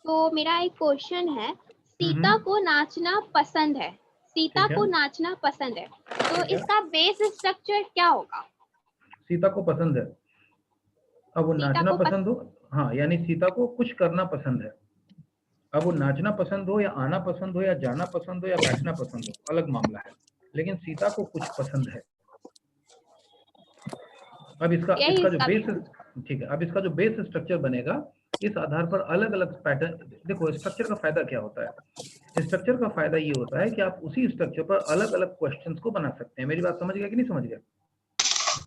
तो मेरा एक क्वेश्चन है, सीता को नाचना पसंद है, सीता को नाचना पसंद है, तो इसका बेस स्ट्रक्चर क्या होगा? सीता को पसंद है, अब वो नाचना पसंद हो, हाँ यानी सीता को कुछ करना पसंद है। अब वो नाचना पसंद हो या आना पसंद हो या जाना पसंद हो या बैठना पसंद हो, अलग मामला है, लेकिन सीता को कुछ पसंद है। अब इसका जो बेस, ठीक है, अब इसका जो बेस स्ट्रक्चर बनेगा, इस आधार पर अलग अलग पैटर्न। देखो स्ट्रक्चर का फायदा क्या होता है, स्ट्रक्चर का फायदा ये होता है कि आप उसी स्ट्रक्चर पर अलग अलग क्वेश्चंस को बना सकते हैं। मेरी बात समझ गया कि नहीं समझ गया?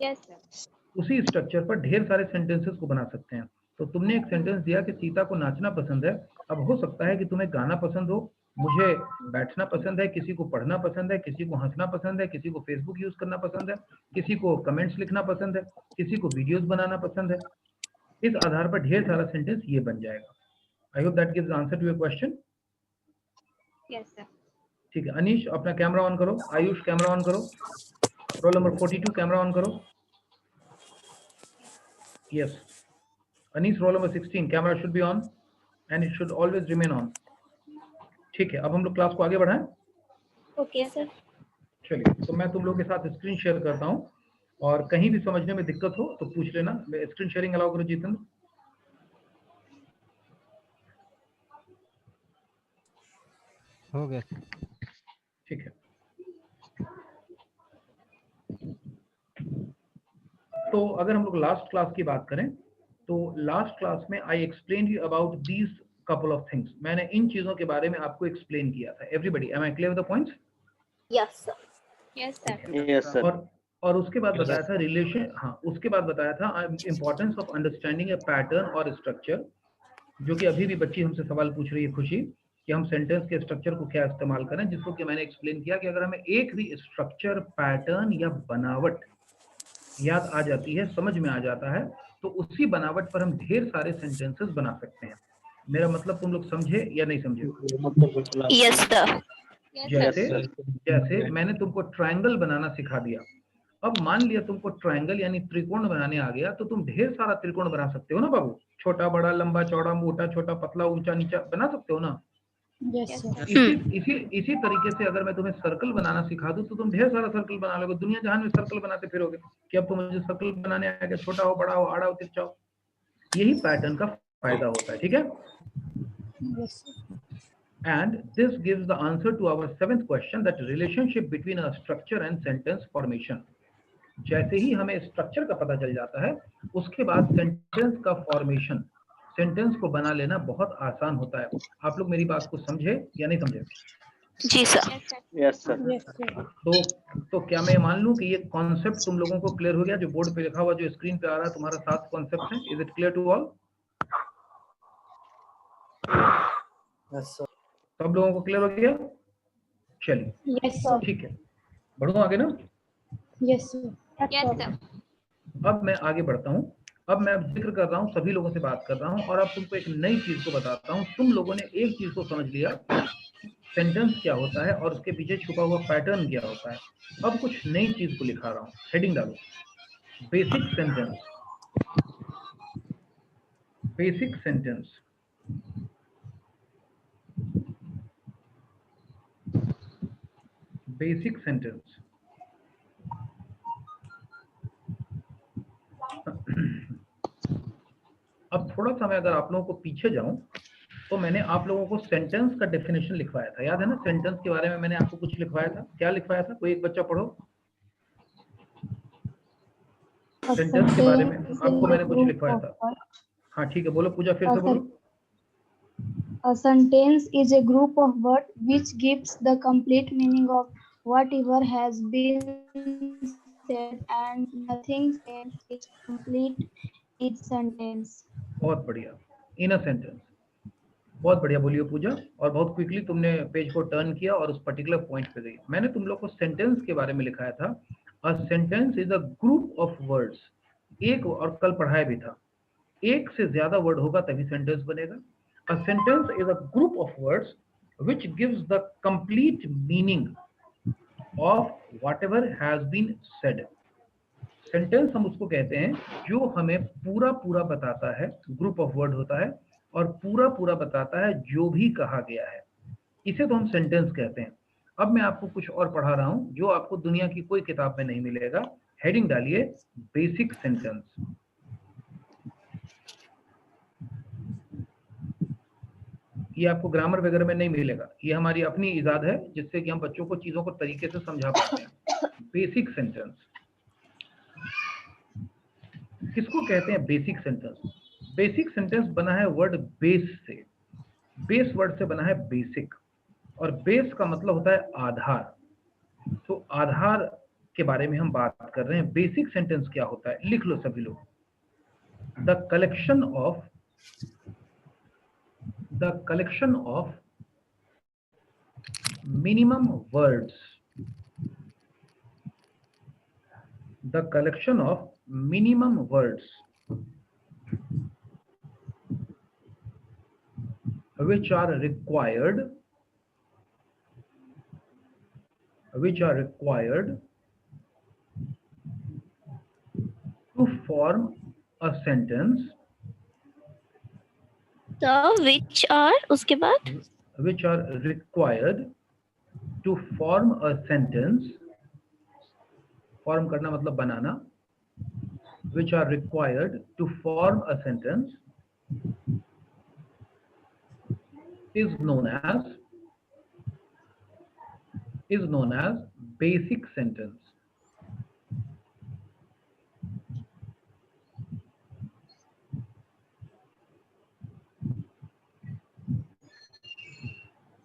Yes sir. उसी स्ट्रक्चर पर ढेर सारे सेंटेंसेस को बना सकते हैं। तो तुमने एक सेंटेंस दिया कि सीता को नाचना पसंद है, अब हो सकता है कि तुम्हें गाना पसंद हो, मुझे बैठना पसंद है, किसी को पढ़ना पसंद है, किसी को हंसना पसंद है, किसी को फेसबुक यूज करना पसंद है, किसी को कमेंट्स लिखना पसंद है, किसी को वीडियोस बनाना पसंद है। इस आधार पर ढेर सारा सेंटेंस ये बन जाएगा। I hope that gives answer to your question. Yes sir. ठीक है, अनीश अपना कैमरा ऑन करो, आयुष कैमरा ऑन करो, रोल नंबर 42 कैमरा ऑन करो। Yes, Anish, roll number 16, camera should be on and it should always remain on. ठीक है, अब हम लोग क्लास को आगे बढ़ाएं। Okay sir. चलिए, तो मैं तुम लोग के साथ स्क्रीन शेयर करता हूं, और कहीं भी समझने में दिक्कत हो तो पूछ लेना। स्क्रीन शेयरिंग अलाउ करो जितेंद्र। हो गया। ठीक है, तो अगर हम लोग लास्ट क्लास की बात करें, तो लास्ट क्लास में I explain you about these couple of things. मैंने इन चीजों के बारे में आपको एक्सप्लेन किया था। Everybody, am I clear with the points? Yes sir. Yes sir. Yes sir. और उसके बाद बताया था रिलेशन, हाँ उसके बाद बताया था importance of understanding A pattern और स्ट्रक्चर, जो कि अभी भी बच्ची हमसे सवाल पूछ रही है खुशी कि हम सेंटेंस के स्ट्रक्चर को क्या इस्तेमाल करें, जिसको कि मैंने एक्सप्लेन किया कि अगर हमें एक भी स्ट्रक्चर, पैटर्न या बनावट याद आ जाती है, समझ में आ जाता है, तो उसी बनावट पर हम ढेर सारे सेंटेंसेस बना सकते हैं। मेरा मतलब तुम लोग समझे या नहीं समझे? Yes sir. जैसे मैंने तुमको ट्रायंगल बनाना सिखा दिया। अब मान लिया तुमको ट्रायंगल यानी त्रिकोण बनाने आ गया, तो तुम ढेर सारा त्रिकोण बना सकते हो ना बाबू। छोटा बड़ा, लंबा चौड़ा, मोटा छोटा, पतला ऊंचा नीचा बना सकते हो ना? इसी तरीके से अगर मैं तुम्हें सर्कल बनाना सिखा दूं, तो तुम ढेर सारा सर्कल बना लोगे। दुनिया जहान में सर्कल बनाते फिरोगे कि अब तो मुझे सर्कल बनाने आ गया, छोटा हो, बड़ा हो, आड़ा हो, तिरछा हो। यही पैटर्न का फायदा होता है, ठीक है? And this gives the answer to our 7th question, that relationship between a structure and sentence formation. जैसे ही हमें स्ट्रक्चर का पता चल जाता है, उसके बाद सेंटेंस का फॉर्मेशन, सेंटेंस को बना लेना बहुत आसान होता है। आप लोग मेरी बात को समझे या नहीं समझे? जी सर। Yes sir. तो क्या मैं मान लूं कि ये कॉन्सेप्ट तुम लोगों को क्लियर हो गया? जो बोर्ड पे लिखा हुआ, जो स्क्रीन पे आ रहा है, तुम्हारा 7 कॉन्सेप्ट है। Is it clear to all? Yes sir. सब लोगों को क्लियर हो गया? चलिए, यस सर। ठीक है, बढ़ो आगे ना। Yes sir. Yes sir. अब मैं आगे बढ़ता हूँ। अब मैं जिक्र कर रहा हूँ, सभी लोगों से बात कर रहा हूँ, और अब तुमको एक नई चीज को बताता हूँ। तुम लोगों ने एक चीज को समझ लिया, सेंटेंस क्या होता है और उसके पीछे छुपा हुआ पैटर्न क्या होता है। अब कुछ नई चीज को लिखा रहा हूँ, हेडिंग डालो, basic sentence. Basic sentence, basic sentence. अब थोड़ा सा मैं अगर आप लोगों को पीछे जाऊं, तो मैंने आप लोगों को सेंटेंस का डेफिनेशन लिखवाया था, याद है ना? सेंटेंस के बारे में मैंने आपको कुछ लिखवाया था। क्या लिखवाया था? कोई एक बच्चा पढ़ो। सेंटेंस के बारे में आपको मैंने कुछ लिखवाया था। हाँ ठीक है, बोलो पूजा, फिर से बोलो। A sentence is a group of words which gives the complete meaning of whatever has been said, and nothing else is complete each sentence. बहुत बढ़िया, इन अ सेंटेंस। बहुत बढ़िया बोलिए पूजा, और बहुत क्विकली तुमने पेज को टर्न किया और उस पर्टिकुलर पॉइंट पे गई। मैंने तुम लोग को सेंटेंस के बारे में लिखाया था, a sentence is a group of words. एक, और कल पढ़ाया भी था, एक से ज्यादा वर्ड होगा तभी सेंटेंस बनेगा। A sentence is a group of words which gives the complete meaning of whatever has been said. Sentence हम उसको कहते हैं जो हमें पूरा पूरा बताता है, ग्रुप ऑफ वर्ड होता है, और पूरा पूरा बताता है जो भी कहा गया है। इसे तो हम सेंटेंस कहते हैं। अब मैं आपको कुछ और पढ़ा रहा हूं जो आपको दुनिया की कोई किताब में नहीं मिलेगा। हेडिंग डालिए बेसिक सेंटेंस। ये आपको ग्रामर वगैरह में नहीं मिलेगा, ये हमारी अपनी इजाद है जिससे कि हम बच्चों को चीजों को तरीके से समझा पाते हैं। बेसिक सेंटेंस किसको कहते हैं? Basic sentence. बेसिक सेंटेंस बना है वर्ड बेस से। बेस वर्ड से बना है बेसिक, और बेस का मतलब होता है आधार। तो आधार के बारे में हम बात कर रहे हैं। बेसिक सेंटेंस क्या होता है? लिख लो सभी लोग। The collection of minimum words, the collection of minimum words which are required to form a sentence, तो which are उसके बाद which are required to form a sentence, form करना मतलब बनाना, which are required to form a sentence is known as basic sentence.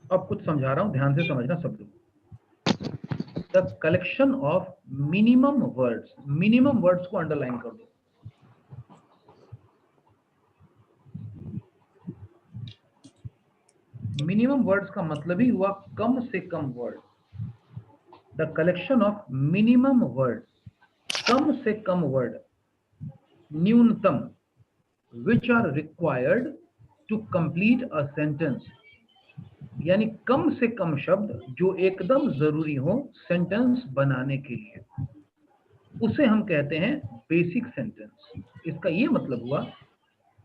अब कुछ समझा रहा हूं, ध्यान से समझना सब लोग। The collection of minimum words, minimum words को अंडरलाइन कर दो। मिनिमम वर्ड्स का मतलब ही हुआ कम से कम word. The collection of minimum words, कम से कम वर्ड, न्यूनतम, which are required to complete a sentence, यानी कम से कम शब्द जो एकदम जरूरी हो सेंटेंस बनाने के लिए, उसे हम कहते हैं बेसिक सेंटेंस। इसका ये मतलब हुआ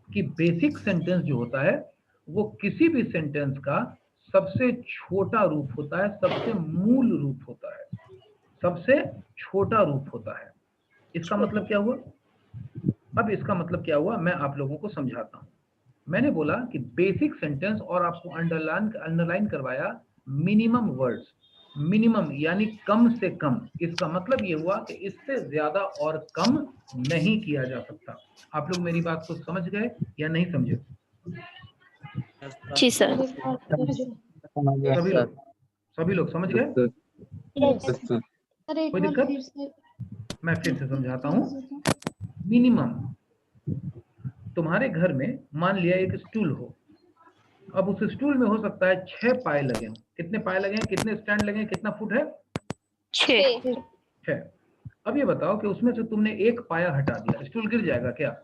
कि बेसिक सेंटेंस जो होता है वो किसी भी सेंटेंस का सबसे छोटा रूप होता है, सबसे मूल रूप होता है, सबसे छोटा रूप होता है। इसका मतलब क्या हुआ? अब इसका मतलब क्या हुआ मैं आप लोगों को समझाता हूं। मैंने बोला कि बेसिक सेंटेंस और आपको अंडरलाइन करवाया मिनिमम वर्ड्स। मिनिमम यानी कम से कम। इसका मतलब ये हुआ कि इससे ज्यादा और कम नहीं किया जा सकता। आप लोग मेरी बात को समझ गए या नहीं समझे? जी सर। सभी लोग समझ गए? कोई दिक्कत? मैं फिर से समझाता हूं। मिनिमम, तुम्हारे घर में मान लिया एक स्टूल हो। अब उस स्टूल में हो सकता है 6 पाए लगे हों। कितने पाए लगे हैं? कितने स्टैंड लगे हैं? कितना फुट है? 6। अब ये बताओ कि उसमें से तुमने एक पाया हटा दिया, स्टूल गिर जाएगा क्या?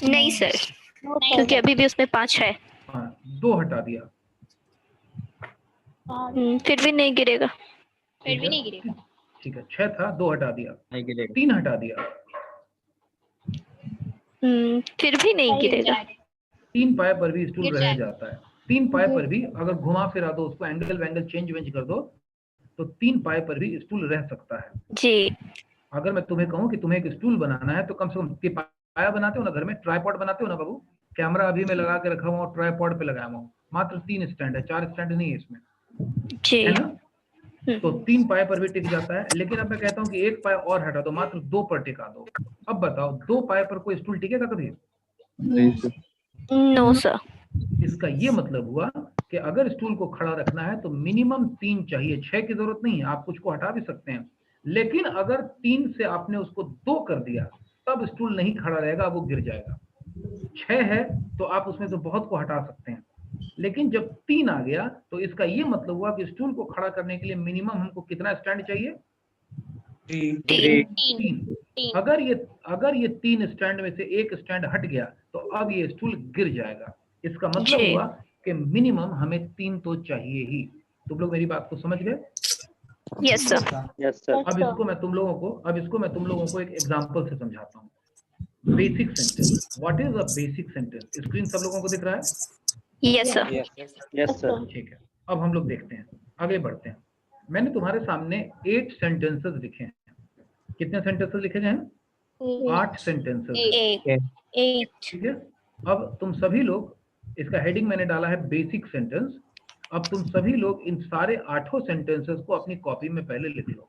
नहीं सर, क्योंकि अभी भी उसमें 5 है। हाँ, 2 हटा दिया, फिर भी नहीं गिरेगा। फिर भी नहीं गिरेगा। ठीक है, 6 था, 2 हटा दिया, 3 हटा दिया, फिर भी नहीं गिरेगा। 3 पाए पर भी स्टूल रह जाता है। 3 पाए पर भी अगर घुमा फिरा दो, उसको एंगल वैंगल चेंज कर दो, तो 3 पाए पर भी स्टूल रह सकता है जी। अगर मैं तुम्हें कहूं कि तुम्हें एक स्टूल बनाना है तो कम से कम 3 पाया बनाते हो ना, घर में ट्राइपॉड बनाते हो ना बाबू। कैमरा अभी मैं लगा के रखा हुआ हूं, ट्राइपॉड पे लगाया हुआ हूं। मात्र 3 स्टैंड है, 4 स्टैंड नहीं है इसमें, जी है ना? तो 3 पाए पर भी टिक जाता है। लेकिन अब मैं कहता हूं कि 1 पाया और हटा दो, मात्र 2 पर टिका दो। अब बताओ 2 पाए पर कोई स्टूल टिकेगा कभी? No sir. इसका ये मतलब हुआ कि अगर स्टूल को खड़ा रखना है तो मिनिमम 3 चाहिए, 6 की जरूरत नहीं है। आप कुछ को हटा भी सकते हैं, लेकिन अगर 3 से आपने उसको 2 कर दिया तब स्टूल नहीं खड़ा रहेगा, वो गिर जाएगा। 6 है तो आप उसमें से बहुत को हटा सकते हैं, लेकिन जब 3 आ गया तो इसका ये मतलब हुआ कि स्टूल को खड़ा करने के लिए मिनिमम हमको कितना स्टैंड चाहिए? 3। अगर ये 3 स्टैंड में से एक स्टैंड हट गया तो अब ये स्टूल गिर जाएगा। इसका मतलब हुआ कि मिनिमम हमें 3 तो चाहिए ही। तुम लोग मेरी बात को समझ गए? Yes sir. Yes sir. अब इसको मैं तुम लोगों को एक एग्जांपल से समझाता हूँ। Basic sentence. What is a basic sentence? Screen सब लोगों को दिख रहा है? Yes, sir. Yes, sir. ठीक है, अब हम लोग देखते हैं, आगे बढ़ते हैं। मैंने तुम्हारे सामने 8 सेंटेंसेस लिखे हैं। कितने सेंटेंसेस लिखे गए हैं? 8 सेंटेंसेस। 8. ठीक है, अब तुम सभी लोग, इसका हेडिंग मैंने डाला है बेसिक सेंटेंस। अब तुम सभी लोग इन सारे 8 सेंटेंसेस को अपनी कॉपी में पहले लिख लो।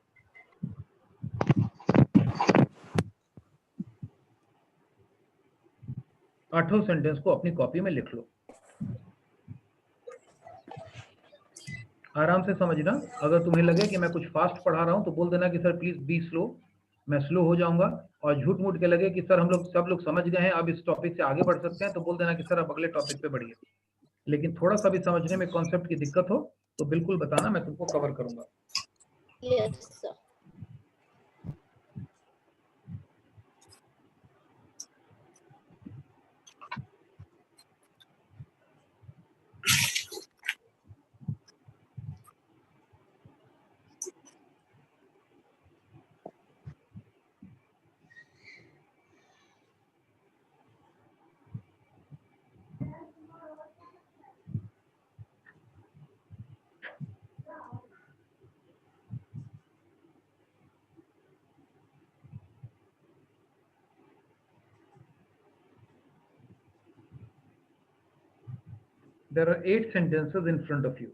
आठों सेंटेंस को अपनी कॉपी में लिख लो। आराम से समझना। अगर तुम्हें लगे कि मैं कुछ फास्ट पढ़ा रहा हूं तो बोल देना कि सर प्लीज बी स्लो, मैं स्लो हो जाऊंगा। और झूठ मूठ के लगे कि सर हम लोग सब लोग समझ गए हैं, अब इस टॉपिक से आगे बढ़ सकते हैं, तो बोल देना कि सर अब अगले टॉपिक पे बढ़िए। लेकिन थोड़ा सा भी समझने में कॉन्सेप्ट की दिक्कत हो तो बिल्कुल बताना, मैं तुमको कवर करूंगा। Yes, sir. There are 8 sentences in front of you.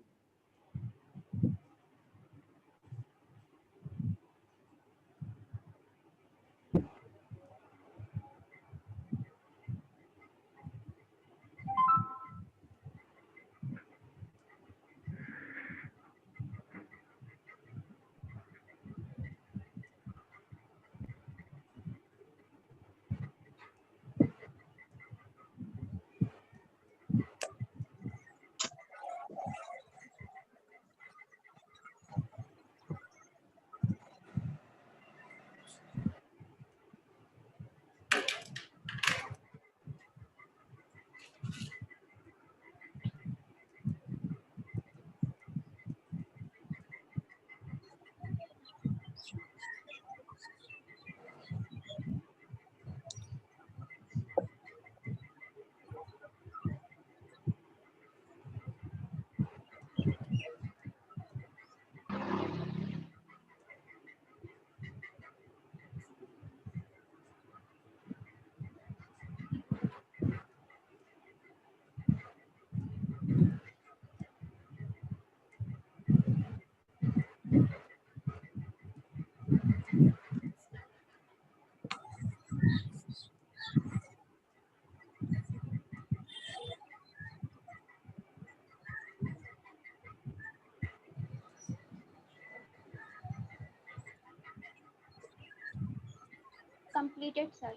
Completed, sir.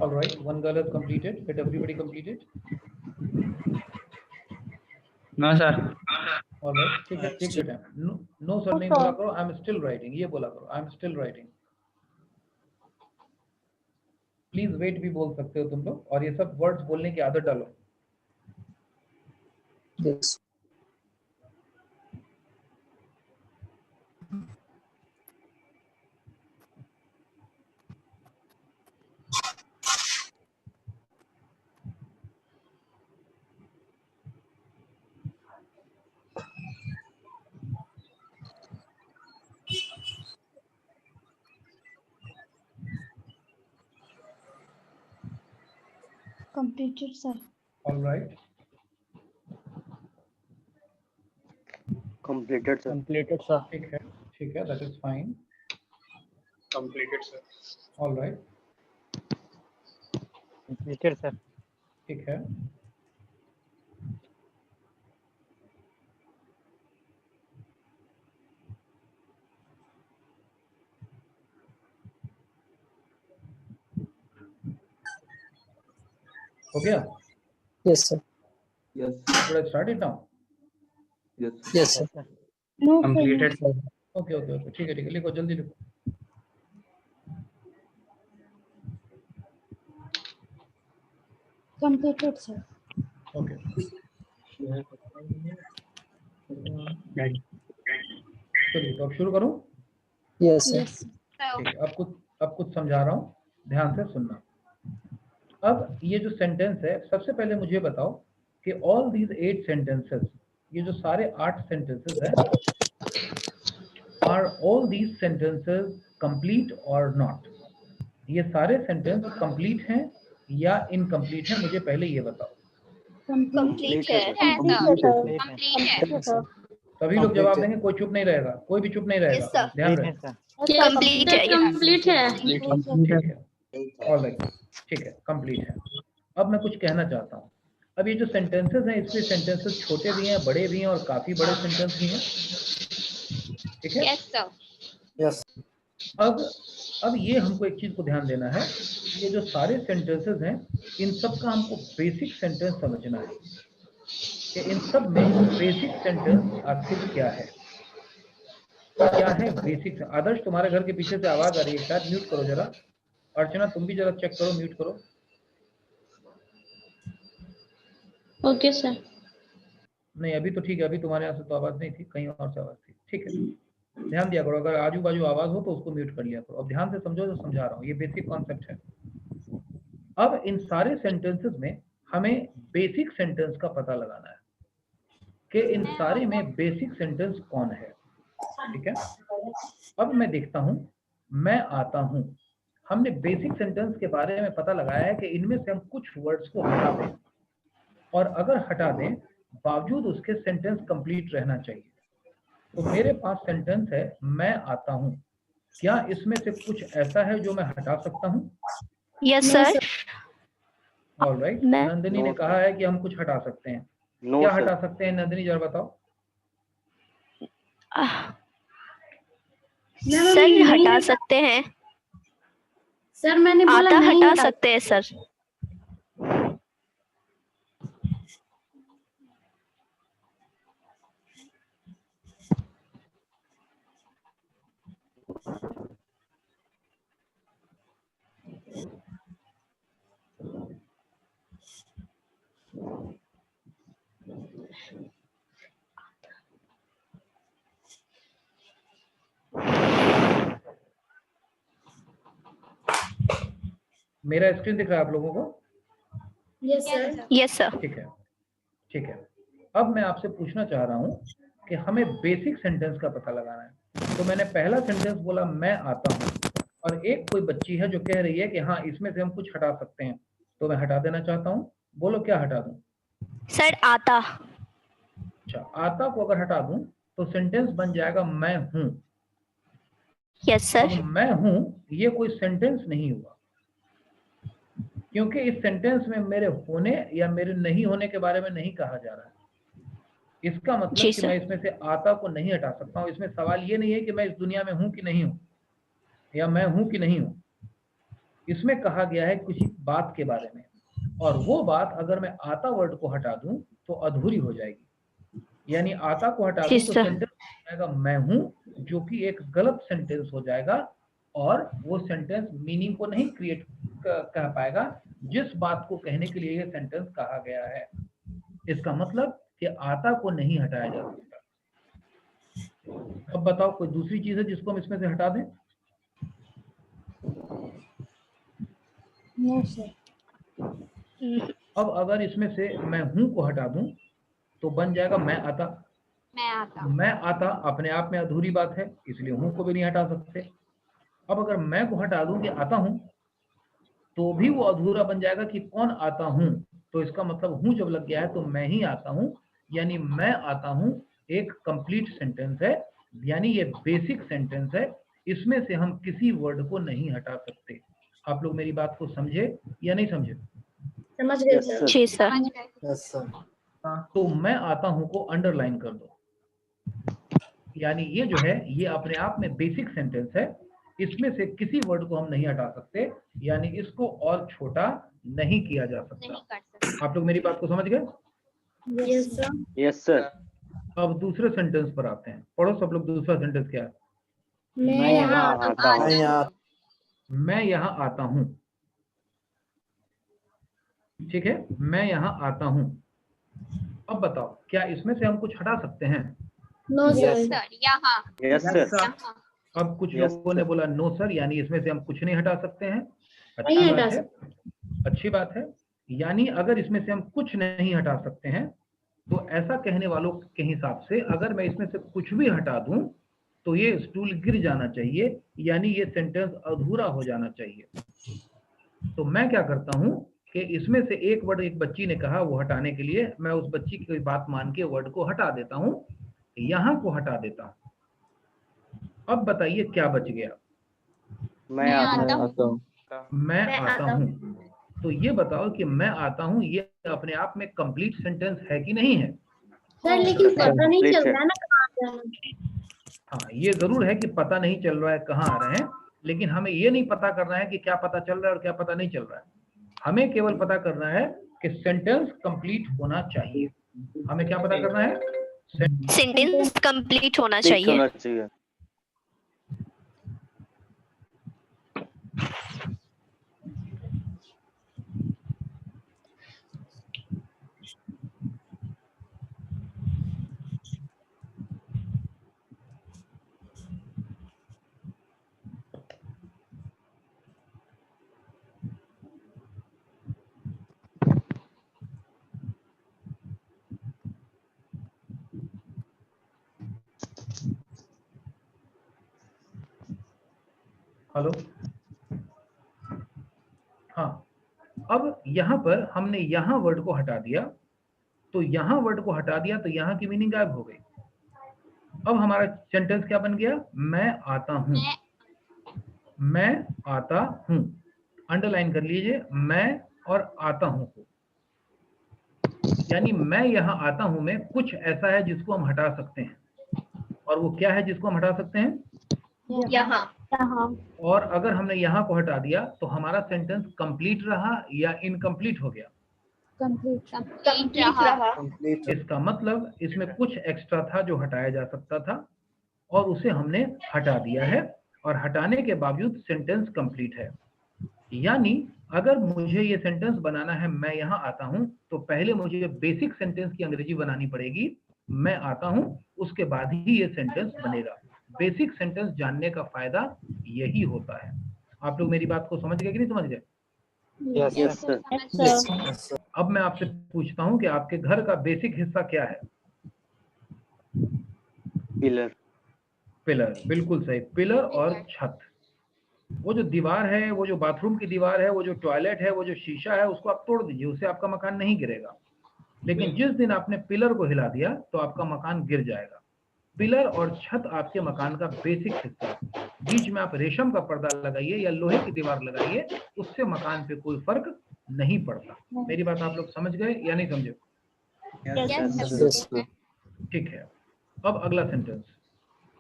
All right, one girl has completed. Did everybody complete it? No, sir. All right, take your time. No sir नहीं बोला करो, I'm still writing. ये बोला करो, I'm still writing. Please wait भी बोल सकते हो तुम लोग, और ये सब वर्ड्स बोलने की आदत डालो। Yes. Completed, sir. All right. Completed, sir. Completed, sir. ठीक है, that is fine. Completed, sir. All right. Completed, sir. ठीक है। हो गया? Yes, sir. Yes. Should I start it now? Yes. Yes, sir. No, Completed, sir. Okay, ठीक है, लिखो, जल्दी लिखो। completed, sir. Okay. चलिए, तो अब शुरू करूं? Yes, sir. Yes. ठीक है, अब कुछ समझा रहा हूं, ध्यान से सुनना। अब ये जो सेंटेंस है, सबसे पहले मुझे बताओ कि ऑल दीज 8 सेंटेंसेस, ये जो सारे 8 सेंटेंसेस हैं, are all these sentences complete or not? ये सारे सेंटेंस कंप्लीट हैं या इनकम्प्लीट हैं? मुझे पहले ये बताओ। कंप्लीट है कंप्लीट है सभी लोग जवाब देंगे, कोई चुप नहीं रहेगा, कोई भी चुप नहीं Yes, रहेगा, sir. ध्यान रहे। कंप्लीट है कंप्लीट है ठीक है, ऑलराइट, ठीक है, कंप्लीट है। अब मैं कुछ कहना चाहता हूँ। अब ये जो सेंटेंसेस हैं, इसमें सेंटेंसेस छोटे भी हैं, बड़े भी हैं और काफी बड़े सेंटेंस भी हैं, ठीक है। यस सर यस अब ये हमको एक चीज को ध्यान देना है, ये जो सारे सेंटेंसेस हैं, इन सब का हमको बेसिक सेंटेंस समझना है कि इन सब में बेसिक सेंटेंस आखिर क्या है, क्या है बेसिक। आदर्श, तुम्हारे घर के पीछे से आवाज आ रही है, शायद म्यूट करो जरा। अर्चना, तुम भी जरा चेक करो, म्यूट करो। ओके सर नहीं, अभी तो ठीक है, अभी तुम्हारे यहाँ से तो आवाज नहीं थी, कहीं और से आवाज थी, ठीक है। ध्यान दिया करो, अगर आजू बाजू आवाज हो तो उसको म्यूट कर लिया करो। अब ध्यान से समझो जो समझा रहा हूँ, ये बेसिक कॉन्सेप्ट है। अब इन सारे सेंटेंसेस में हमें बेसिक सेंटेंस का पता लगाना है कि इन सारे में बेसिक सेंटेंस कौन है, ठीक है। अब मैं देखता हूं, मैं आता हूं। हमने बेसिक सेंटेंस के बारे में पता लगाया है कि इनमें से हम कुछ वर्ड्स को हटा दें, और अगर हटा दें बावजूद उसके सेंटेंस कंप्लीट रहना चाहिए। तो मेरे पास सेंटेंस है, मैं आता हूं। क्या इसमें से कुछ ऐसा है जो मैं हटा सकता हूं? यस सर ऑलराइट, मैं- नंदिनी ने कहा है कि हम कुछ हटा सकते हैं। क्या हटा सकते हैं नंदिनी, जरा बताओ। सर हटा सकते हैं, सर मैंने बोला आता नहीं हटा हटा सकते हैं सर। मेरा स्क्रीन दिख रहा है आप लोगों को? यस सर यस सर ठीक है, ठीक है। अब मैं आपसे पूछना चाह रहा हूं कि हमें बेसिक सेंटेंस का पता लगाना है। तो मैंने पहला सेंटेंस बोला, मैं आता हूं, और एक कोई बच्ची है जो कह रही है कि हाँ इसमें से हम कुछ हटा सकते हैं, तो मैं हटा देना चाहता हूं। बोलो क्या हटा दूं? सर आता। अच्छा, आता को अगर हटा दूं तो सेंटेंस बन जाएगा मैं हूं। यस अब सर मैं हूं ये कोई सेंटेंस नहीं हुआ, क्योंकि इस सेंटेंस में मेरे होने या मेरे नहीं होने के बारे में नहीं कहा जा रहा है। इसका मतलब जी कि सर। मैं इसमें से आता को नहीं हटा सकता हूँ। इसमें सवाल ये नहीं है कि मैं इस दुनिया में हूं कि नहीं हूं, या मैं हूं कि नहीं हूं। इसमें कहा गया है किसी बात के बारे में, और वो बात अगर मैं आता वर्ड को हटा दूं तो अधूरी हो जाएगी। यानी आता को हटा जी दूं तो सर। सेंटेंस हो जाएगा मैं हूं, जो कि एक गलत सेंटेंस हो जाएगा, और वो सेंटेंस मीनिंग को नहीं क्रिएट कह पाएगा जिस बात को कहने के लिए ये सेंटेंस कहा गया है। इसका मतलब कि आता को नहीं हटाया जा सकता। अब बताओ कोई दूसरी चीज है जिसको हम इसमें से हटा दें? नो सर अब अगर इसमें से मैं हूं को हटा दूं तो बन जाएगा मैं आता। मैं आता अपने आप में अधूरी बात है, इसलिए हूं को भी नहीं हटा सकते। अब अगर मैं को हटा दूं कि आता हूं, तो भी वो अधूरा बन जाएगा कि कौन आता हूं। तो इसका मतलब हूं जब लग गया है तो मैं ही आता हूं, यानी मैं आता हूं एक कंप्लीट सेंटेंस है, यानी ये बेसिक सेंटेंस है। इसमें से हम किसी वर्ड को नहीं हटा सकते। आप लोग मेरी बात को समझे या नहीं समझे? समझ गए सर जी सर। यस सर तो मैं आता हूं को अंडरलाइन कर दो, यानी ये जो है ये अपने आप में बेसिक सेंटेंस है। इसमें से किसी वर्ड को हम नहीं हटा सकते, यानी इसको और छोटा नहीं किया जा सकता। आप लोग मेरी बात को समझ गए? Yes sir yes sir. अब दूसरे सेंटेंस पर आते हैं। पढ़ो सब लोग, दूसरा सेंटेंस क्या है? मैं यहाँ आता हूँ मैं यहाँ मैं यहाँ आता हूँ। ठीक है, मैं यहाँ आता हूँ। अब बताओ क्या इसमें से हम कुछ हटा सकते हैं? No sir yes sir. अब कुछ Yes, लोगों ने sir. बोला नो सर, यानी इसमें से हम कुछ नहीं हटा सकते हैं। नहीं अच्छा हटा बात है, अच्छी बात है। यानी अगर इसमें से हम कुछ नहीं हटा सकते हैं तो ऐसा कहने वालों के हिसाब से अगर मैं इसमें से कुछ भी हटा दूं तो ये स्टूल गिर जाना चाहिए, यानी ये सेंटेंस अधूरा हो जाना चाहिए। तो मैं क्या करता हूं कि इसमें से एक वर्ड एक बच्ची ने कहा वो हटाने के लिए, मैं उस बच्ची की बात मान के वर्ड को हटा देता हूं, यहाँ को हटा देता हूं। अब बताइए क्या बच गया? मैं आता हूँ। मैं आता हूं। तो ये बताओ कि मैं आता हूं ये अपने आप में कंप्लीट सेंटेंस है कि नहीं है? सर लेकिन पता नहीं Complete चल है। रहा है ना कहाँ जा रहे हैं। हाँ, ये जरूर है कि पता नहीं चल रहा है कहाँ आ रहे हैं, लेकिन हमें ये नहीं पता करना है कि क्या पता चल रहा है और क्या पता नहीं चल रहा है। हमें केवल पता करना है कि सेंटेंस कंप्लीट होना चाहिए। हमें क्या पता करना है? सेंटेंस कंप्लीट होना ठीक चाहिए। होना चाहिए। हेलो, हाँ, अब यहाँ पर हमने यहाँ वर्ड को हटा दिया, तो यहाँ वर्ड को हटा दिया तो यहाँ की मीनिंग गायब हो गई। अब हमारा सेंटेंस क्या बन गया? मैं आता हूँ। मैं आता हूँ, अंडरलाइन कर लीजिए, मैं और आता हूँ को। यानी मैं यहाँ आता हूँ में कुछ ऐसा है जिसको हम हटा सकते हैं, और वो क्या है जिसको हम हटा सकते हैं? यहाँ और अगर हमने यहाँ को हटा दिया तो हमारा सेंटेंस कंप्लीट रहा या इनकम्प्लीट हो गया? कंप्लीट रहा। इसका मतलब इसमें कुछ एक्स्ट्रा था जो हटाया जा सकता था और उसे हमने हटा दिया है, और हटाने के बावजूद सेंटेंस कंप्लीट है। यानी अगर मुझे ये सेंटेंस बनाना है मैं यहाँ आता हूँ, तो पहले मुझे बेसिक सेंटेंस की अंग्रेजी बनानी पड़ेगी, मैं आता हूँ, उसके बाद ही ये सेंटेंस बनेगा। बेसिक सेंटेंस जानने का फायदा यही होता है। आप लोग मेरी बात को समझ गए कि नहीं समझ गए? Yes sir. अब मैं आपसे पूछता हूँ कि आपके घर का बेसिक हिस्सा क्या है? पिलर। पिलर, बिल्कुल सही। पिलर और छत। वो जो दीवार है, वो जो बाथरूम की दीवार है, वो जो टॉयलेट है, वो जो शीशा है, उसको आप तोड़ दीजिए, उससे आपका मकान नहीं गिरेगा। लेकिन जिस दिन आपने पिलर को हिला दिया तो आपका मकान गिर जाएगा। पिलर और छत आपके मकान का बेसिक हिस्सा है। बीच में आप रेशम का पर्दा लगाइए या लोहे की दीवार लगाइए, उससे मकान पे कोई फर्क नहीं पड़ता। मेरी बात आप लोग समझ गए या नहीं समझे? ठीक है। अब अगला सेंटेंस,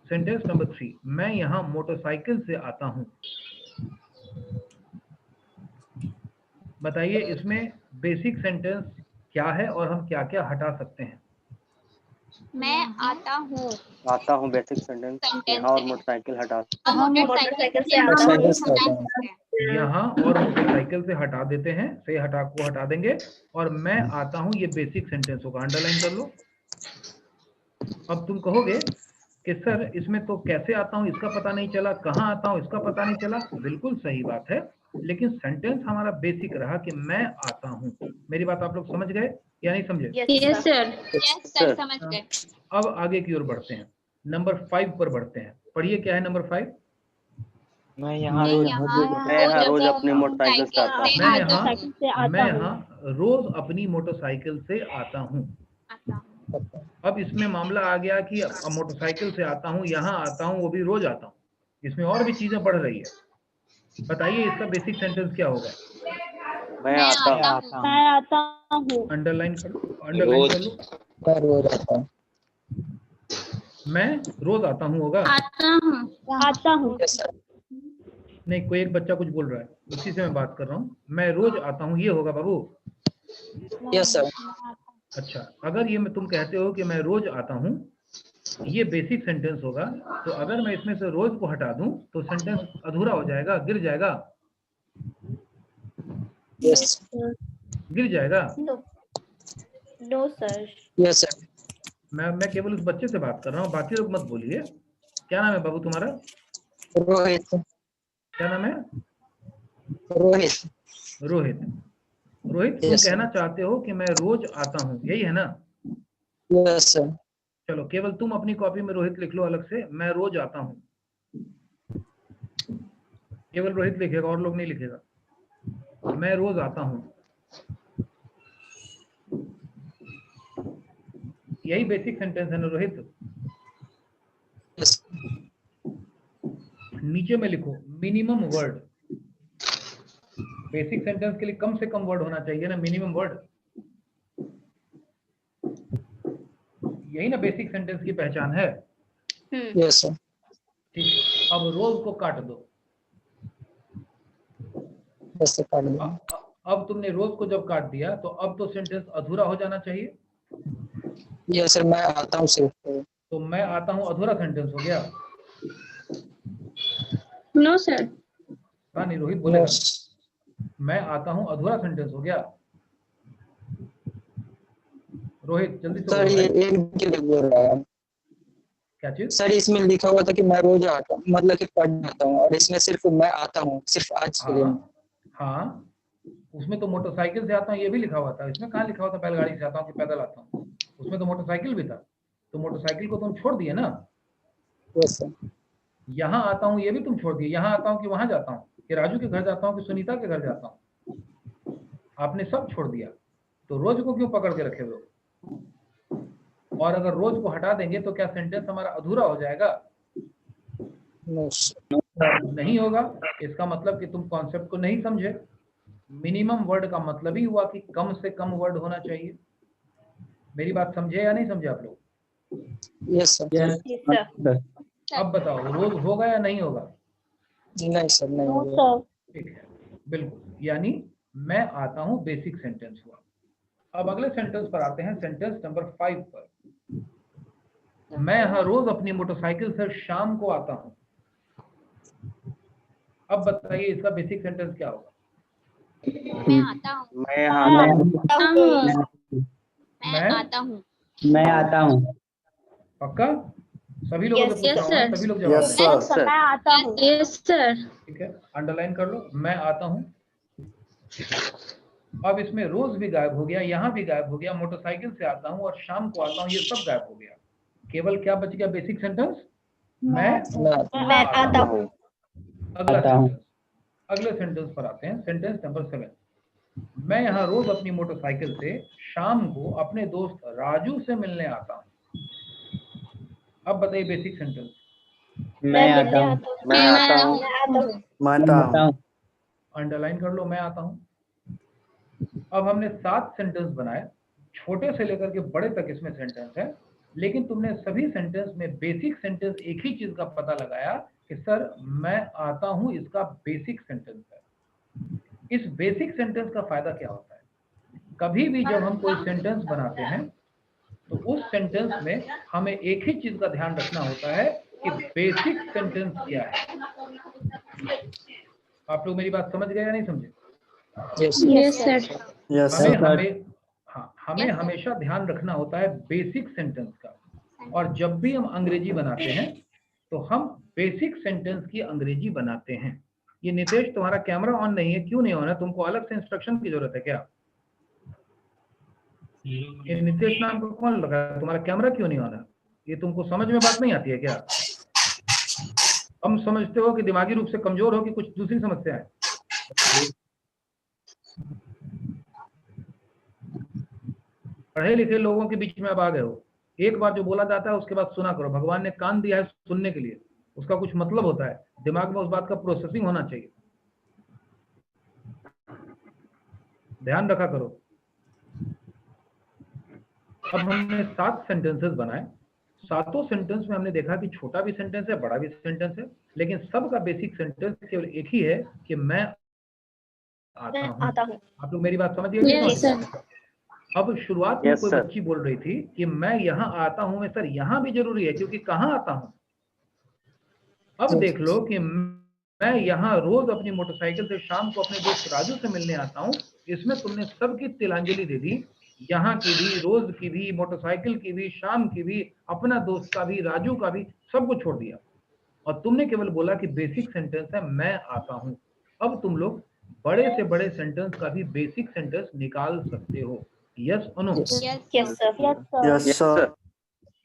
सेंटेंस नंबर 3, मैं यहाँ मोटरसाइकिल से आता हूँ। बताइए इसमें बेसिक सेंटेंस क्या है और हम क्या क्या हटा सकते हैं? मैं आता हूँ। आता हूँ बेसिक सेंटेंस। यहाँ और मोटरसाइकिल हटा। मोटरसाइकिल से यहाँ और मोटरसाइकिल से हटा देते हैं, से हटा को हटा देंगे, और मैं आता हूँ ये बेसिक सेंटेंस होगा। अंडरलाइन कर लो। अब तुम कहोगे कि सर इसमें तो कैसे आता हूँ इसका पता नहीं चला, कहाँ आता हूँ इसका पता नहीं चला। बिल्कुल सही बात है, लेकिन सेंटेंस हमारा बेसिक रहा कि मैं आता हूँ। मेरी बात आप लोग समझ गए या नहीं समझे? Yes sir. यस सर, समझ गए। अब आगे की ओर बढ़ते हैं, नंबर 5 पर बढ़ते हैं। पढ़िए क्या है नंबर 5? मैं मैं यहाँ यहाँ रोज अपनी मोटरसाइकिल से आता हूँ। मैं यहाँ रोज अपनी मोटरसाइकिल से आता हूँ। अब इसमें मामला आ गया कि अब मोटरसाइकिल से आता हूँ, यहाँ आता हूँ, वो भी रोज आता हूँ। इसमें और भी चीजें बढ़ रही है। बताइए इसका बेसिक सेंटेंस क्या होगा? मैं आता हूँ। अंडरलाइन कर लो। मैं रोज आता हूँ होगा। आता हूँ। नहीं, कोई एक बच्चा कुछ बोल रहा है, उसी से मैं बात कर रहा हूँ। मैं रोज आता हूँ ये होगा बाबू? Yes sir. अच्छा, अगर ये तुम कहते हो कि मैं रोज आता हूँ, ये बेसिक सेंटेंस होगा। तो अगर मैं इसमें से रोज को हटा दूं तो सेंटेंस अधूरा हो जाएगा, गिर जाएगा। यस गिर जाएगा। No sir. Yes sir. मैं केवल उस बच्चे से बात कर रहा हूँ, बाकी लोग मत बोलिए। क्या नाम है बाबू तुम्हारा? रोहित। क्या नाम है? रोहित। रोहित। रोहित तुम Yes, sir. कहना चाहते हो कि मैं रोज आता हूँ, यही है ना? Yes, sir. चलो केवल तुम अपनी कॉपी में रोहित लिख लो अलग से, मैं रोज आता हूँ। केवल रोहित लिखेगा और लोग नहीं लिखेगा। मैं रोज आता हूँ, यही बेसिक सेंटेंस है ना रोहित? Yes. नीचे में लिखो मिनिमम वर्ड। बेसिक सेंटेंस के लिए कम से कम वर्ड होना चाहिए ना, मिनिमम वर्ड। यही ना बेसिक सेंटेंस की पहचान है। Yes, sir. ठीक, अब रोज को काट दो। Yes, sir. काट दिया। अब तुमने रोज को जब काट दिया तो अब तो सेंटेंस अधूरा हो जाना चाहिए। Yes, sir. मैं आता हूँ सिर्फ। तो मैं आता हूँ अधूरा सेंटेंस हो गया। No sir. हाँ नहीं रोहित बोलेगा। Yes. मैं आता हूँ अधूरा सेंटेंस हो गया। रोहित जल्दी से सर बोलो ये भाई। एक के लिए बोल रहा है। क्या चीज? सर इसमें लिखा हुआ था कि मैं रोज आता हूँ, मतलब कि पढ़ने आता हूँ, और इसमें सिर्फ मैं आता हूँ, सिर्फ आज के दिन। हाँ उसमें तो मोटरसाइकिल से आता हूँ ये भी लिखा हुआ था। इसमें कहाँ लिखा हुआ था बैलगाड़ी से आता हूँ कि पैदल आता हूँ? उसमें तो मोटरसाइकिल भी था। तो मोटरसाइकिल को तुम छोड़ दिए ना। Yes, sir. यहाँ आता हूँ ये भी तुम छोड़ दिए। यहाँ आता हूँ कि वहां जाता हूँ, कि राजू के घर जाता हूँ, कि सुनीता के घर जाता हूँ, आपने सब छोड़ दिया। तो रोज को क्यों पकड़ के रखे हो? और अगर रोज को हटा देंगे तो क्या सेंटेंस हमारा अधूरा हो जाएगा? No, sir. नहीं होगा। इसका मतलब कि तुम कॉन्सेप्ट को नहीं समझे। मिनिमम वर्ड का मतलब ही हुआ कि कम से कम वर्ड होना चाहिए। मेरी बात समझे या नहीं समझे आप लोग? Yes, sir. सर। अब बताओ रोज होगा या नहीं होगा? नहीं सर, नहीं नो होगा। सर। ठीक है, बिल्कुल। यानी मैं आता हूं बेसिक सेंटेंस हुआ। अब अगले सेंटेंस पर आते हैं, सेंटेंस नंबर 5 पर। मैं यहाँ रोज अपनी मोटरसाइकिल से शाम को आता हूँ। अब बताइए इसका बेसिक सेंटेंस क्या होगा? मैं आता हूँ। मैं यहाँ आता हूँ। मैं आता हूँ। मैं आता हूँ। पक्का? सभी लोगों से पूछ रहा हूँ ना, सभी लोग जवाब यस दें। सर। मैं आता हूँ। Yes sir. ठीक है, अंडरलाइन कर लो, मैं आता हूँ। अब इसमें रोज भी गायब हो गया, यहाँ भी गायब हो गया, मोटरसाइकिल से आता हूँ और शाम को आता हूँ, ये सब गायब हो गया। केवल क्या बच गया बेसिक सेंटेंस? मैं आता हूँ। अगला आता हूँ। सेंटेंस, अगले सेंटेंस पर आते हैं, सेंटेंस नंबर 7। मैं यहाँ रोज अपनी मोटरसाइकिल से शाम को अपने दोस्त राजू से मिलने आता हूँ। अब बताइए बेसिक सेंटेंस। मैं आता हूँ। मैं आता हूँ। मैं आता हूँ। अंडरलाइन कर लो, मैं आता हूँ। अब हमने 7 सेंटेंस बनाए, छोटे से लेकर के बड़े तक इसमें सेंटेंस है, लेकिन तुमने सभी सेंटेंस में बेसिक सेंटेंस एक ही चीज का पता लगाया कि सर मैं आता हूं इसका बेसिक सेंटेंस है। इस बेसिक सेंटेंस का फायदा क्या होता है? कभी भी जब हम कोई सेंटेंस बनाते हैं तो उस सेंटेंस में हमें एक ही चीज का ध्यान रखना होता है कि बेसिक सेंटेंस क्या है। आप लोग मेरी बात समझ गए या नहीं समझे? Yes sir. यस हमें हमेशा ध्यान रखना होता है बेसिक सेंटेंस का। और जब भी हम अंग्रेजी बनाते हैं तो हम बेसिक सेंटेंस की अंग्रेजी बनाते हैं। ये नितेश तुम्हारा कैमरा ऑन नहीं है, क्यों नहीं ऑन है? तुमको अलग से इंस्ट्रक्शन की जरूरत है क्या? ये नितेश नाम का कौन लगा है? तुम्हारा कैमरा क्यों नहीं ऑन है? ये तुमको समझ में बात नहीं आती है क्या? हम समझते हो कि दिमागी रूप से कमजोर हो कि कुछ दूसरी समस्या है? पढ़े लिखे लोगों के बीच में अब आ गए हो। एक बार जो बोला जाता है उसके बाद सुना करो। भगवान ने कान दिया है सुनने के लिए, उसका कुछ मतलब होता है, दिमाग में उस बात का प्रोसेसिंग होना चाहिए। ध्यान रखा करो। अब हमने 7 सेंटेंसेस बनाए। 7 सेंटेंस में हमने देखा कि छोटा भी सेंटेंस है, बड़ा भी सेंटेंस है, लेकिन सबका बेसिक सेंटेंस केवल एक ही है कि मैं आता हूँ। आप लोग मेरी बात समझ गए? अब शुरुआत में कोई बच्ची बोल रही थी कि मैं यहाँ आता हूँ में, सर यहाँ भी जरूरी है क्योंकि कहाँ आता हूँ। अब देख लो कि मैं यहाँ रोज अपनी मोटरसाइकिल से शाम को अपने दोस्त राजू से मिलने आता हूँ। इसमें तुमने सबकी तिलांजलि दे दी, यहाँ की भी, रोज की भी, मोटरसाइकिल की भी, शाम की भी, अपना दोस्त का भी, राजू का भी, सबको छोड़ दिया और तुमने केवल बोला कि बेसिक सेंटेंस है मैं आता हूँ। अब तुम लोग बड़े से बड़े सेंटेंस का भी बेसिक सेंटेंस निकाल सकते हो। Yes or no? Yes sir. Yes sir.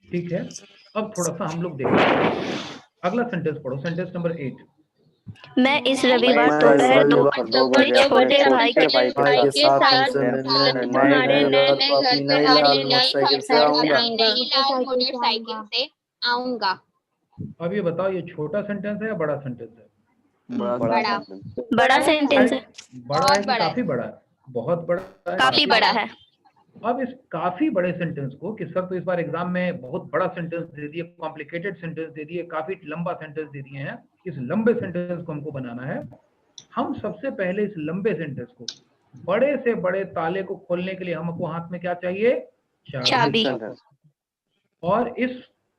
ठीक है, अब थोड़ा सा हम लोग देखते हैं। अगला सेंटेंस पढ़ो, सेंटेंस नंबर 8। मैं इस रविवार मैं दोपहर दो रविवार 2 बजे अपने छोटे भाई के भाई के साथ मिलने तुम्हारे नए घर पर अपनी नई लाल मोटरसाइकिल से आऊंगा। नई लाल मोटरसाइकिल से आऊंगा। अब ये बताओ, ये छोटा सेंटेंस है या बड़ा सेंटेंस है? बड़ा। बड़ा सेंटेंस है। बड़ा है कि काफी बड़ा है? बहुत बड़ा है, काफी बड़ा है। अब इस काफी बड़े सेंटेंस को, कि सर तो इस बार एग्जाम में बहुत बड़ा सेंटेंस दे दिए, कॉम्प्लिकेटेड सेंटेंस दे दिए, काफी लंबा सेंटेंस दे दिए हैं, इस लंबे सेंटेंस को हमको बनाना है। हम सबसे पहले इस लंबे सेंटेंस को, बड़े से बड़े ताले को खोलने के लिए हमको हाथ में क्या चाहिए? चाबी। और इस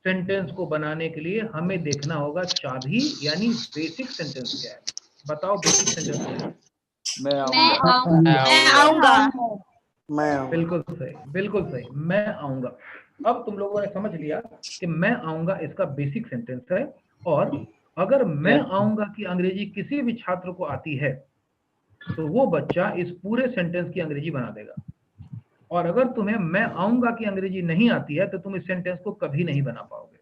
सेंटेंस को बनाने के लिए हमें देखना होगा चाबी, यानी बेसिक सेंटेंस क्या है। बताओ बेसिक सेंटेंस क्या है? मैं आऊंगा। बिल्कुल सही, बिल्कुल सही, मैं आऊंगा। अब तुम लोगों ने समझ लिया कि मैं आऊंगा इसका बेसिक सेंटेंस है। और अगर मैं आऊंगा की अंग्रेजी किसी भी छात्र को आती है तो वो बच्चा इस पूरे सेंटेंस की अंग्रेजी बना देगा। और अगर तुम्हें मैं आऊंगा की अंग्रेजी नहीं आती है तो तुम इस सेंटेंस को कभी नहीं बना पाओगे।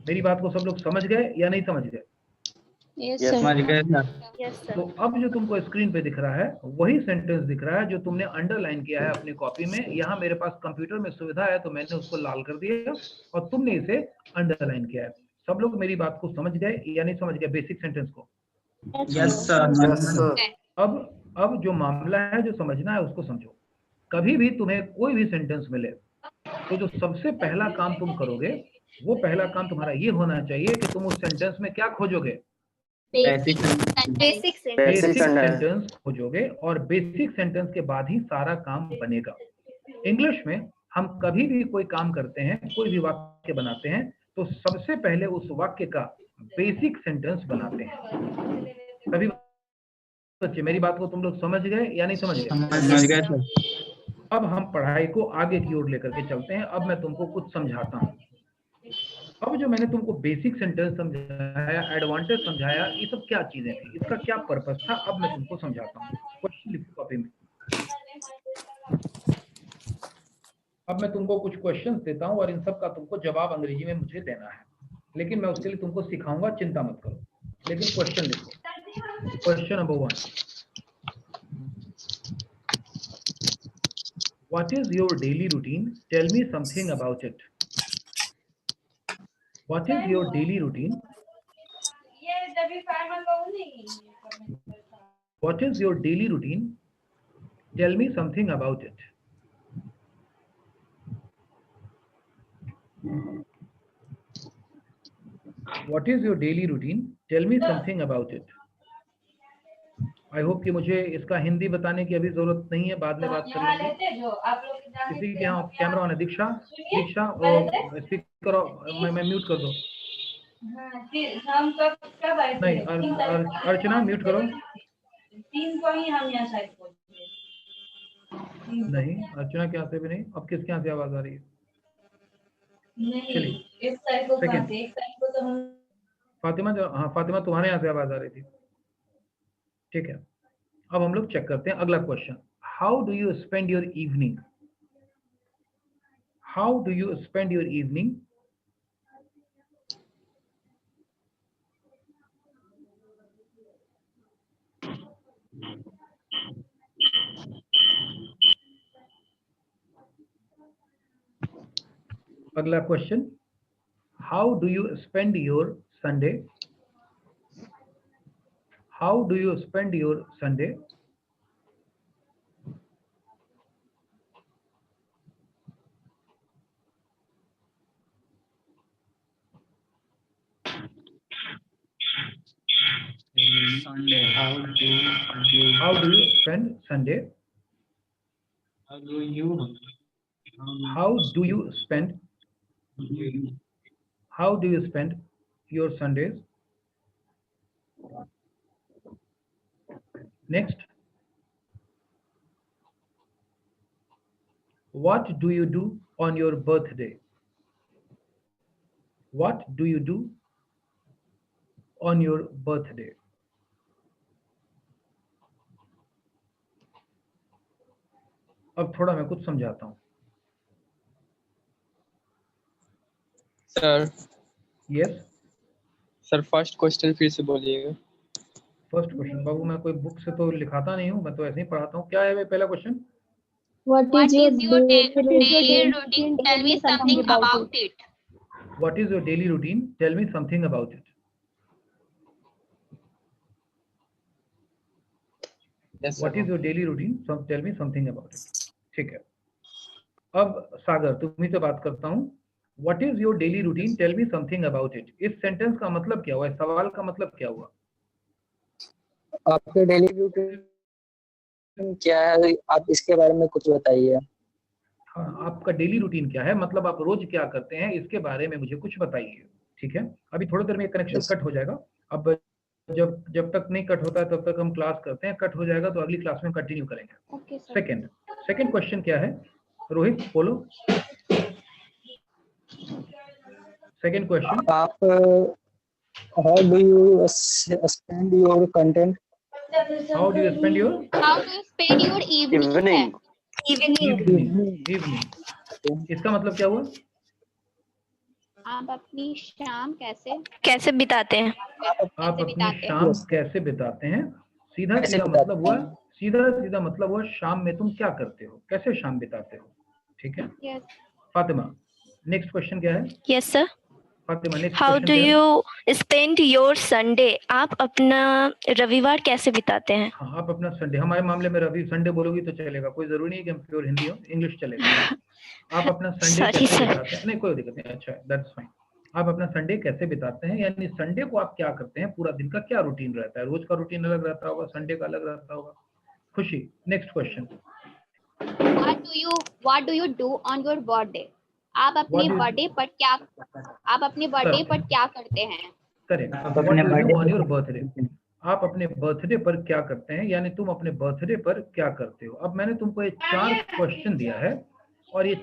मेरी बात को सब लोग समझ गए या नहीं समझ गए? समझ गए सर। Yes sir. तो अब जो तुमको स्क्रीन पे दिख रहा है वही सेंटेंस दिख रहा है जो तुमने अंडरलाइन किया है अपनी कॉपी में। यहाँ मेरे पास कंप्यूटर में सुविधा है तो मैंने उसको लाल कर दिया और तुमने इसे अंडरलाइन किया है। सब लोग मेरी बात को समझ गए या नहीं समझ गए बेसिक सेंटेंस को? Yes sir. अब जो मामला है, जो समझना है उसको समझो। कभी भी तुम्हें कोई भी सेंटेंस मिले तो जो सबसे पहला काम तुम करोगे, वो पहला काम तुम्हारा ये होना चाहिए कि तुम उस सेंटेंस में क्या खोजोगे? बेसिक सेंटेंस खोजोगे और बेसिक सेंटेंस के बाद ही सारा काम बनेगा। इंग्लिश में हम कभी भी कोई काम करते हैं, कोई भी वाक्य बनाते हैं तो सबसे पहले उस वाक्य का बेसिक सेंटेंस बनाते हैं। सभी बच्चे मेरी बात को तुम लोग समझ गए या नहीं समझ गए? समझ गए सर। अब हम पढ़ाई को आगे की ओर लेकर के चलते हैं। अब मैं तुमको कुछ समझाता हूँ। अब जो मैंने तुमको बेसिक सेंटेंस समझाया, एडवांटेज समझाया, ये सब क्या चीजें थी, इसका क्या पर्पस था, अब मैं तुमको समझाता हूँ। क्वेश्चन लिखो कॉपी में। अब मैं तुमको कुछ क्वेश्चंस देता हूँ और इन सब का तुमको जवाब अंग्रेजी में मुझे देना है, लेकिन मैं उसके लिए तुमको सिखाऊंगा, चिंता मत करो। लेकिन क्वेश्चन लिखो। Question number 1, what is your daily routine? Tell me something about it. What is your daily routine? What is your daily routine? Tell me something about it. What is your daily routine? Tell me something about it. I hope कि मुझे इसका हिंदी बताने की अभी जरूरत नहीं है, बाद में बात कर लेंगे। किसी के यहाँ कैमरा ऑन है? दीक्षा, दीक्षा स्पीकर मैं म्यूट कर दो। नहीं, अर्चना म्यूट करो। नहीं, अर्चना के यहाँ से भी नहीं। अब किसके यहाँ से आवाज आ रही है? चलिए सेकंड, फातिमा, हाँ फातिमा तुम्हारे यहाँ से आवाज आ रही थी। ठीक है, अब हम लोग चेक करते हैं अगला question. How do you spend your evening? How do you spend your evening? अगला question, how do you spend your Sunday? How do you spend your Sunday? Sunday. How do you spend Sunday? How do you spend? How do you spend your Sundays? Next, what do you do on your birthday? What do you do on your birthday? अब थोड़ा मैं कुछ समझाता हूँ। Sir yes, sir first question फिर से बोलिएगा। First question बाबू, मैं कोई बुक से तो लिखाता नहीं हूँ, मैं तो ऐसे ही पढ़ाता हूँ। क्या है भाई पहला question? What What is your is your daily daily routine? Tell me something about it. What is your daily routine? Tell me something about it. Yes, What is your daily routine? Tell me something about it. ठीक है, अब सागर तुम्ही से बात करता हूँ। What is your daily routine? Tell me something about it. इस sentence का मतलब क्या हुआ? इस सवाल का मतलब क्या हुआ? आपके डेली रूटीन क्या है, आप इसके बारे में कुछ बताइए। हाँ, आपका डेली रूटीन क्या है, मतलब आप रोज क्या करते हैं, इसके बारे में मुझे कुछ बताइए। ठीक है, अभी थोड़ी देर में कनेक्शन Yes. कट हो जाएगा। अब जब तक नहीं कट होता है तब तक हम क्लास करते हैं, कट हो जाएगा तो अगली क्लास में कंटिन्यू करेंगे। Okay, sir. सेकंड क्वेश्चन क्या है रोहित, बोलो। सेकंड क्वेश्चन, आप how do you spend your content? How do you spend your How do you spend your evening? Evening. इसका मतलब क्या हुआ? आप अपनी शाम कैसे बिताते हैं? आप अपनी बिताते हैं? शाम Yes. कैसे बिताते हैं। सीधा कैसे सीधा बिताते मतलब हुआ, हैं? सीधा मतलब हुआ शाम में तुम क्या करते हो, कैसे शाम बिताते हो। ठीक है Yes. फातिमा, नेक्स्ट क्वेश्चन क्या है? Yes sir. Fatima next how question do क्या है? You spend your Sunday? आप अपना रविवार कैसे बिताते हैं? हाँ, आप अपना संडे, हमारे मामले में रवि संडे बोलोगी तो चलेगा, कोई जरूरी नहीं है कि हम प्योर हिंदी हो, इंग्लिश चलेगा। आप अपना संडे Sorry, कैसे sir. बिताते हैं? नहीं कोई दिक्कत नहीं, अच्छा दैट्स फाइन। आप अपना संडे कैसे बिताते हैं, यानी संडे को आप क्या करते हैं, पूरा दिन का क्या रूटीन रहता है। रोज का रूटीन अलग रहता होगा, संडे का अलग रहता होगा। खुशी, next question. What do you do on your birthday? आप अपने बर्थडे पर क्या करते हैं? करेक्ट, आप व्हाट अपने do you do on your birthday birthday. आप अपने बर्थडे पर क्या करते हैं, यानी तुम अपने बर्थडे पर क्या करते हो। अब मैंने तुमको ये 4 क्वेश्चन दिया है और ये